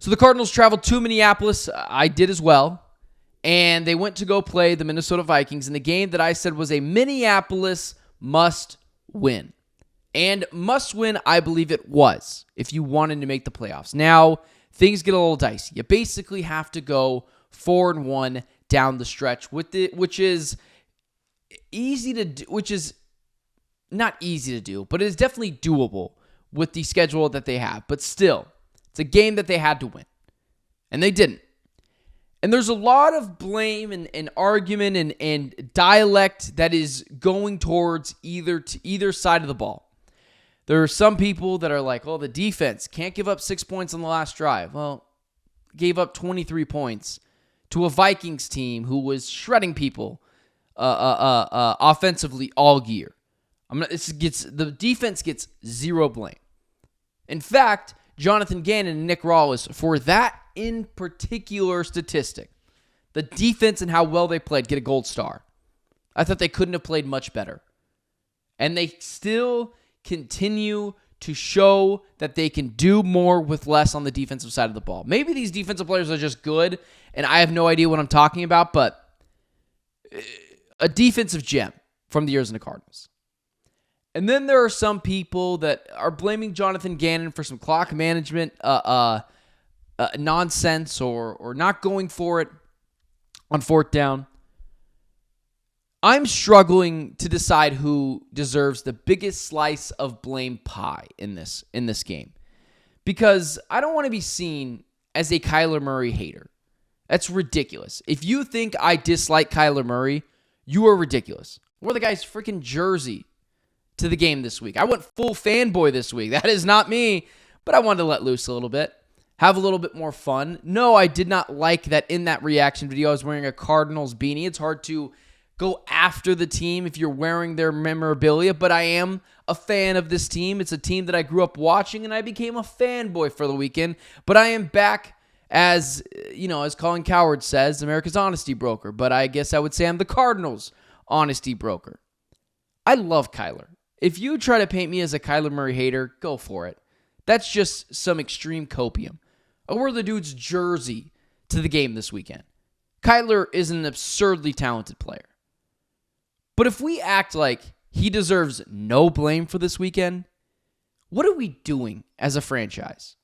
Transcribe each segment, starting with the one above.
So the Cardinals traveled to Minneapolis. I did as well. And they went to go play the Minnesota Vikings in the game that I said was a Minneapolis must win. And must win, I believe it was, if you wanted to make the playoffs. Now, things get a little dicey. You basically have to go 4-1 down the stretch, which is easy to do, which is not easy to do, but it is definitely doable with the schedule that they have. But still, it's a game that they had to win, and they didn't. And there's a lot of blame and argument and dialect that is going towards either side of the ball. There are some people that are like, oh, the defense can't give up 6 points on the last drive. Well, gave up 23 points to a Vikings team who was shredding people offensively all year. The defense gets zero blame. In fact, Jonathan Gannon and Nick Rawlis, for that in particular statistic, the defense and how well they played, get a gold star. I thought they couldn't have played much better. And they still continue to show that they can do more with less on the defensive side of the ball. Maybe these defensive players are just good, and I have no idea what I'm talking about, but a defensive gem from the Arizona Cardinals. And then there are some people that are blaming Jonathan Gannon for some clock management nonsense or not going for it on fourth down. I'm struggling to decide who deserves the biggest slice of blame pie in this game, because I don't want to be seen as a Kyler Murray hater. That's ridiculous. If you think I dislike Kyler Murray, you are ridiculous. I wore the guy's freaking jersey to the game this week. I went full fanboy this week. That is not me, but I wanted to let loose a little bit, have a little bit more fun. No, I did not like that in that reaction video I was wearing a Cardinals beanie. It's hard to go after the team if you're wearing their memorabilia, but I am a fan of this team. It's a team that I grew up watching, and I became a fanboy for the weekend. But I am back as Colin Cowherd says, America's honesty broker. But I guess I would say I'm the Cardinals' honesty broker. I love Kyler. If you try to paint me as a Kyler Murray hater, go for it. That's just some extreme copium. I wore the dude's jersey to the game this weekend. Kyler is an absurdly talented player. But if we act like he deserves no blame for this weekend, what are we doing as a franchise?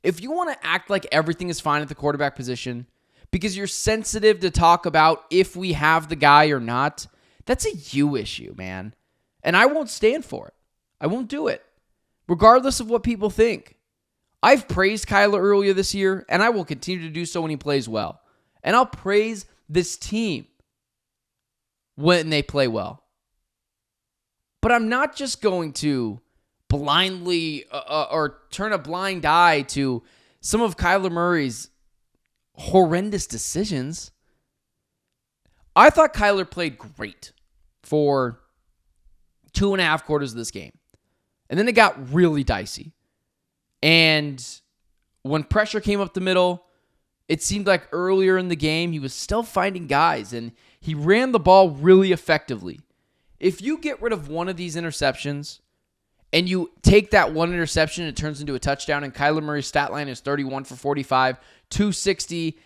If you want to act like everything is fine at the quarterback position because you're sensitive to talk about if we have the guy or not, that's a you issue, man. And I won't stand for it. I won't do it, regardless of what people think. I've praised Kyler earlier this year, and I will continue to do so when he plays well. And I'll praise this team when they play well. But I'm not just going to blindly or turn a blind eye to some of Kyler Murray's horrendous decisions. I thought Kyler played great for 2.5 quarters of this game. And then it got really dicey. And when pressure came up the middle, it seemed like earlier in the game he was still finding guys, and he ran the ball really effectively. If you get rid of one of these interceptions and you take that one interception and it turns into a touchdown, and Kyler Murray's stat line is 31 for 45, 260,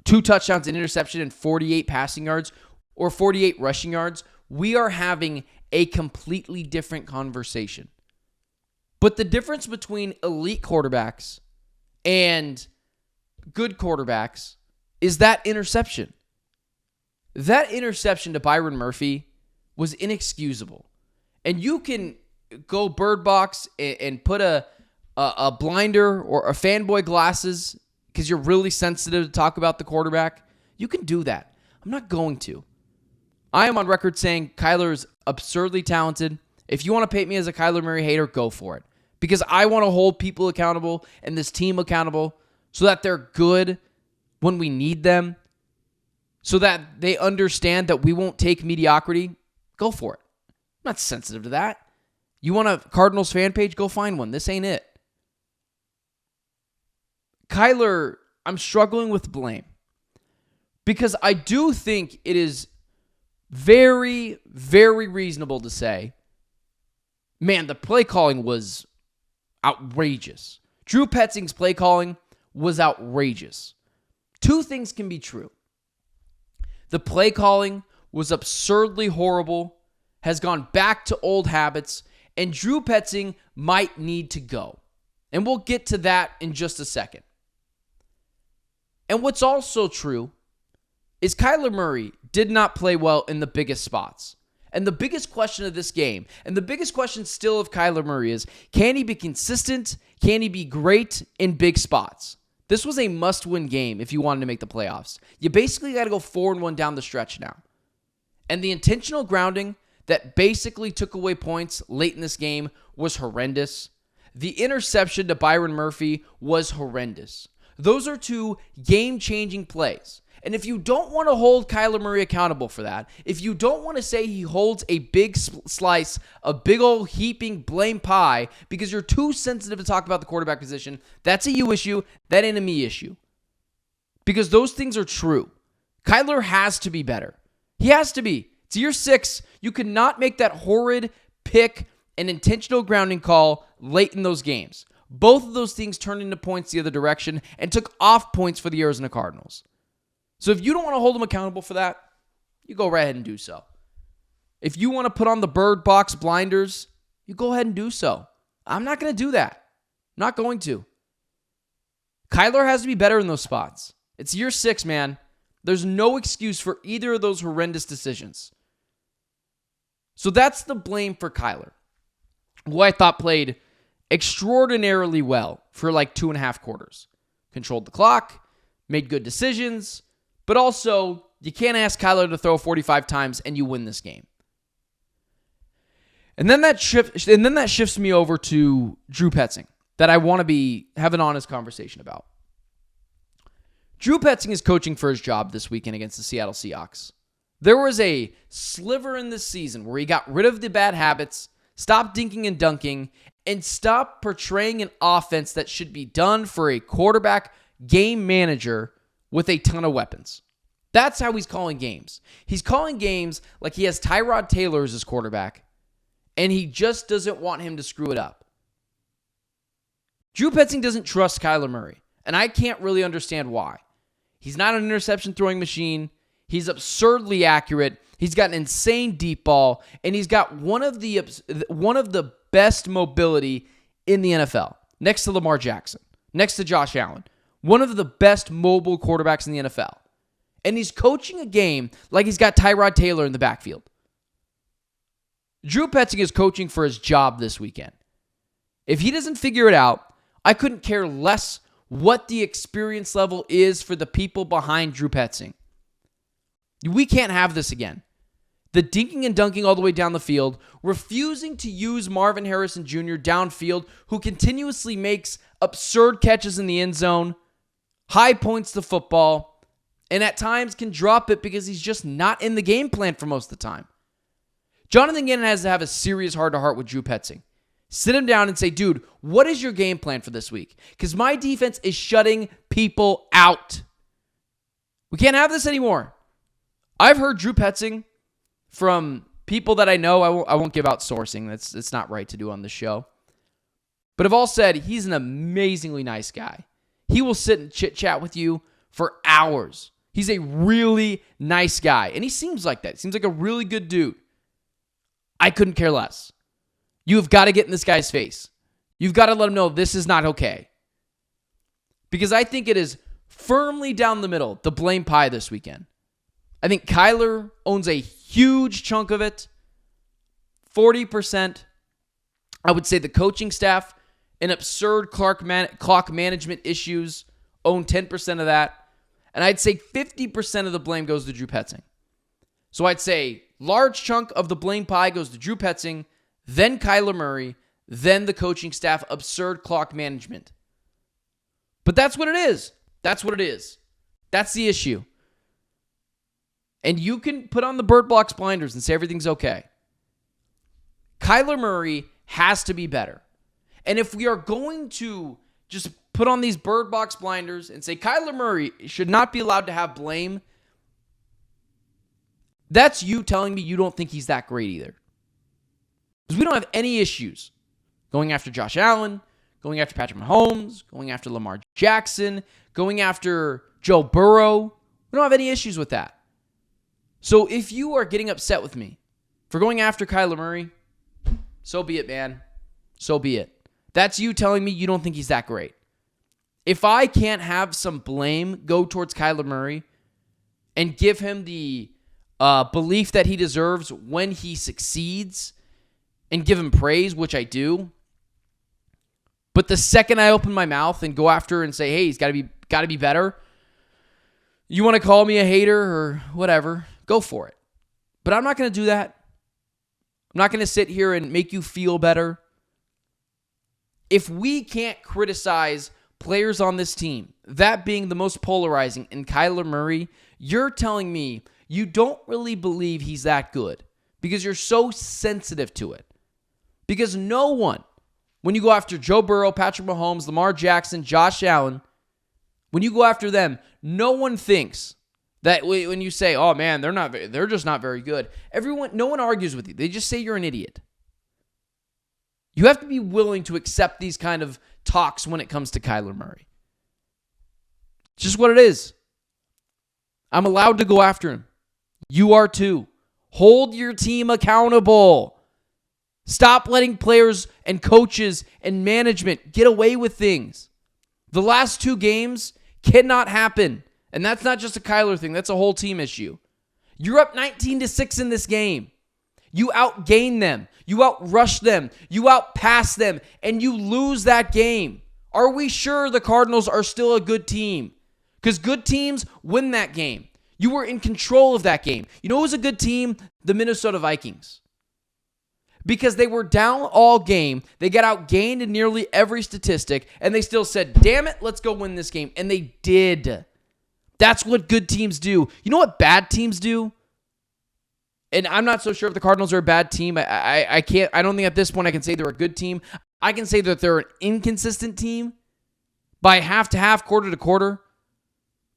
2 touchdowns, an interception, and 48 passing yards or 48 rushing yards, we are having a completely different conversation. But the difference between elite quarterbacks and good quarterbacks is that interception. That interception to Byron Murphy was inexcusable. And you can go bird box and put a blinder or a fanboy glasses because you're really sensitive to talk about the quarterback. You can do that. I'm not going to. I am on record saying Kyler is absurdly talented. If you want to paint me as a Kyler Murray hater, go for it. Because I want to hold people accountable and this team accountable so that they're good when we need them, so that they understand that we won't take mediocrity. Go for it. I'm not sensitive to that. You want a Cardinals fan page? Go find one. This ain't it. Kyler, I'm struggling with blame because I do think it is very, very reasonable to say, man, the play calling was outrageous. Drew Petzing's play calling was outrageous. Two things can be true. The play calling was absurdly horrible, has gone back to old habits, and Drew Petzing might need to go. And we'll get to that in just a second. And what's also true is Kyler Murray did not play well in the biggest spots. And the biggest question of this game, and the biggest question still of Kyler Murray is, can he be consistent? Can he be great in big spots? This was a must-win game if you wanted to make the playoffs. You basically got to go 4-1 down the stretch now. And the intentional grounding that basically took away points late in this game was horrendous. The interception to Byron Murphy was horrendous. Those are two game-changing plays. And if you don't want to hold Kyler Murray accountable for that, if you don't want to say he holds a big slice, a big old heaping blame pie, because you're too sensitive to talk about the quarterback position, that's a you issue, that ain't a me issue. Because those things are true. Kyler has to be better. He has to be. It's year 6. You could not make that horrid pick and intentional grounding call late in those games. Both of those things turned into points the other direction and took off points for the Arizona Cardinals. So if you don't want to hold him accountable for that, you go right ahead and do so. If you want to put on the bird box blinders, you go ahead and do so. I'm not going to do that. I'm not going to. Kyler has to be better in those spots. It's year 6, man. There's no excuse for either of those horrendous decisions. So that's the blame for Kyler, who I thought played extraordinarily well for like 2.5 quarters. Controlled the clock, made good decisions, but also you can't ask Kyler to throw 45 times and you win this game. And then that shifts me over to Drew Petzing, that I want to have an honest conversation about. Drew Petzing is coaching for his job this weekend against the Seattle Seahawks. There was a sliver in this season where he got rid of the bad habits, stopped dinking and dunking, and stopped portraying an offense that should be done for a quarterback game manager with a ton of weapons. That's how he's calling games. He's calling games like he has Tyrod Taylor as his quarterback, and he just doesn't want him to screw it up. Drew Petzing doesn't trust Kyler Murray, and I can't really understand why. He's not an interception throwing machine. He's absurdly accurate. He's got an insane deep ball, and he's got one of the best mobility in the NFL, next to Lamar Jackson, next to Josh Allen. One of the best mobile quarterbacks in the NFL. And he's coaching a game like he's got Tyrod Taylor in the backfield. Drew Petzing is coaching for his job this weekend. If he doesn't figure it out, I couldn't care less what the experience level is for the people behind Drew Petzing. We can't have this again. The dinking and dunking all the way down the field, refusing to use Marvin Harrison Jr. downfield, who continuously makes absurd catches in the end zone, high points to football, and at times can drop it because he's just not in the game plan for most of the time. Jonathan Gannon has to have a serious heart-to-heart with Drew Petzing. Sit him down and say, dude, what is your game plan for this week? Because my defense is shutting people out. We can't have this anymore. I've heard Drew Petzing from people that I know. I won't give out sourcing. It's not right to do on the show. But have all said he's an amazingly nice guy. He will sit and chit-chat with you for hours. He's a really nice guy. And he seems like that. He seems like a really good dude. I couldn't care less. You have got to get in this guy's face. You've got to let him know this is not okay. Because I think it is firmly down the middle, the blame pie this weekend. I think Kyler owns a huge chunk of it. 40%. I would say the coaching staff and absurd clock management issues own 10% of that. And I'd say 50% of the blame goes to Drew Petzing. So I'd say large chunk of the blame pie goes to Drew Petzing, then Kyler Murray, then the coaching staff, absurd clock management. But that's what it is. That's what it is. That's the issue. And you can put on the bird box blinders and say everything's okay. Kyler Murray has to be better. And if we are going to just put on these bird box blinders and say Kyler Murray should not be allowed to have blame, that's you telling me you don't think he's that great either. Because we don't have any issues going after Josh Allen, going after Patrick Mahomes, going after Lamar Jackson, going after Joe Burrow. We don't have any issues with that. So if you are getting upset with me for going after Kyler Murray, so be it, man. So be it. That's you telling me you don't think he's that great. If I can't have some blame go towards Kyler Murray and give him the belief that he deserves when he succeeds and give him praise, which I do, but the second I open my mouth and go after and say, hey, he's got to be better, you want to call me a hater or whatever, go for it. But I'm not going to do that. I'm not going to sit here and make you feel better. If we can't criticize players on this team, that being the most polarizing, in Kyler Murray, you're telling me you don't really believe he's that good because you're so sensitive to it. Because no one, when you go after Joe Burrow, Patrick Mahomes, Lamar Jackson, Josh Allen, when you go after them, no one thinks that when you say, oh man, they're just not very good. No one argues with you. They just say you're an idiot. You have to be willing to accept these kind of talks when it comes to Kyler Murray. It's just what it is. I'm allowed to go after him. You are too. Hold your team accountable. Stop letting players and coaches and management get away with things. The last 2 games cannot happen. And that's not just a Kyler thing. That's a whole team issue. You're up 19-6 in this game. You outgain them. You outrush them. You outpass them. And you lose that game. Are we sure the Cardinals are still a good team? Because good teams win that game. You were in control of that game. You know who was a good team? The Minnesota Vikings. Because they were down all game. They got outgained in nearly every statistic. And they still said, damn it, let's go win this game. And they did. That's what good teams do. You know what bad teams do? And I'm not so sure if the Cardinals are a bad team. I don't think at this point I can say they're a good team. I can say that they're an inconsistent team by half to half, quarter to quarter.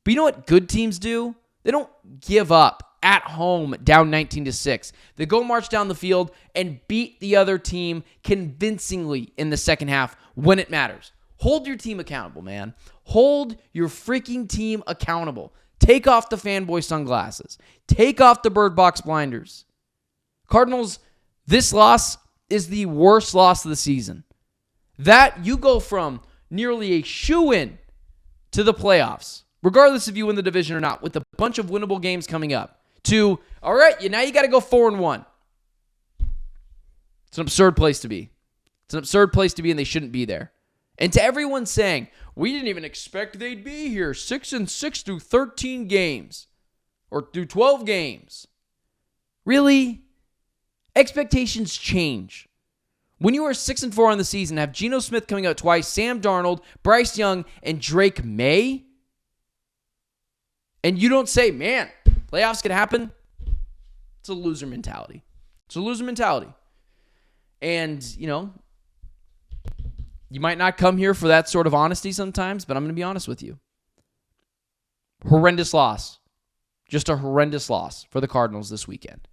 But you know what good teams do? They don't give up at home down 19-6. They go march down the field and beat the other team convincingly in the second half when it matters. Hold your team accountable, man. Hold your freaking team accountable. Take off the fanboy sunglasses. Take off the bird box blinders. Cardinals, this loss is the worst loss of the season. That you go from nearly a shoo-in to the playoffs, regardless if you win the division or not, with a bunch of winnable games coming up, to, all right, now you got to go 4-1. It's an absurd place to be. It's an absurd place to be, and they shouldn't be there. And to everyone saying, we didn't even expect they'd be here 6-6 through 13 games or through 12 games. Really? Expectations change. When you are 6-4 on the season, have Geno Smith coming out twice, Sam Darnold, Bryce Young, and Drake May, and you don't say, man, playoffs could happen, it's a loser mentality. It's a loser mentality. And, you might not come here for that sort of honesty sometimes, but I'm going to be honest with you. Horrendous loss. Just a horrendous loss for the Cardinals this weekend.